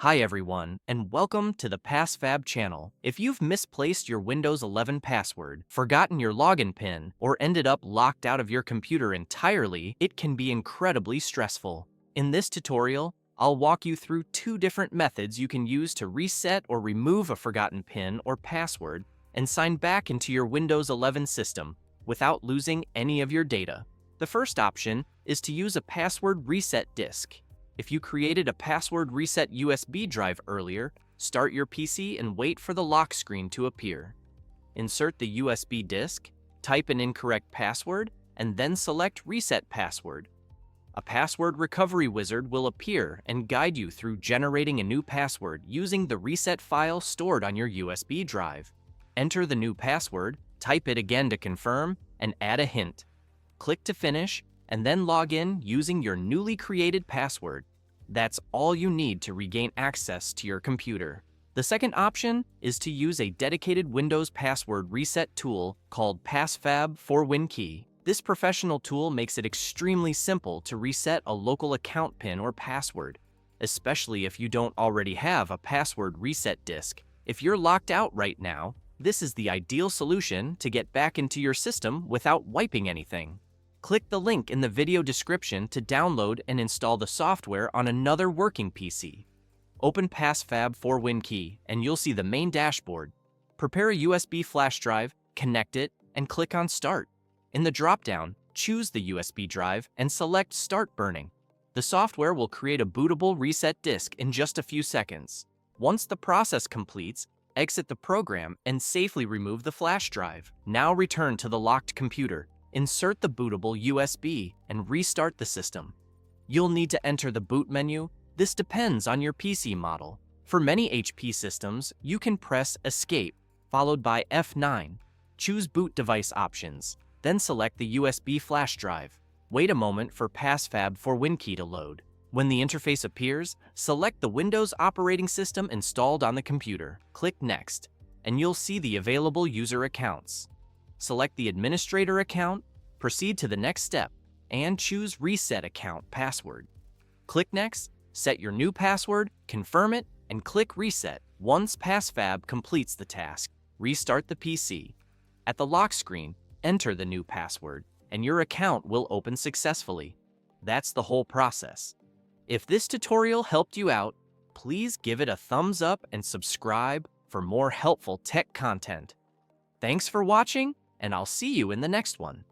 Hi everyone, and welcome to the PassFab channel. If you've misplaced your Windows 11 password, forgotten your login PIN, or ended up locked out of your computer entirely, it can be incredibly stressful. In this tutorial, I'll walk you through two different methods you can use to reset or remove a forgotten PIN or password and sign back into your Windows 11 system without losing any of your data. The first option is to use a password reset disk. If you created a password reset USB drive earlier, start your PC and wait for the lock screen to appear. Insert the USB disk, type an incorrect password, and then select Reset Password. A password recovery wizard will appear and guide you through generating a new password using the reset file stored on your USB drive. Enter the new password, type it again to confirm, and add a hint. Click to finish, and then log in using your newly created password. That's all you need to regain access to your computer. The second option is to use a dedicated Windows password reset tool called PassFab for WinKey. This professional tool makes it extremely simple to reset a local account PIN or password, especially if you don't already have a password reset disk. If you're locked out right now, this is the ideal solution to get back into your system without wiping anything. Click the link in the video description to download and install the software on another working PC. Open PassFab for WinKey and you'll see the main dashboard. Prepare a USB flash drive, connect it, and click on Start. In the drop-down, choose the USB drive and select Start Burning. The software will create a bootable reset disk in just a few seconds. Once the process completes, exit the program and safely remove the flash drive. Now return to the locked computer. Insert the bootable USB and restart the system. You'll need to enter the boot menu. This depends on your PC model. For many HP systems, you can press Escape, followed by F9. Choose Boot Device Options, then select the USB flash drive. Wait a moment for PassFab for WinKey to load. When the interface appears, select the Windows operating system installed on the computer. Click Next, and you'll see the available user accounts. Select the administrator account, proceed to the next step, and choose Reset Account Password. Click Next, set your new password, confirm it, and click Reset. Once PassFab completes the task, restart the PC. At the lock screen, enter the new password, and your account will open successfully. That's the whole process. If this tutorial helped you out, please give it a thumbs up and subscribe for more helpful tech content. Thanks for watching, and I'll see you in the next one.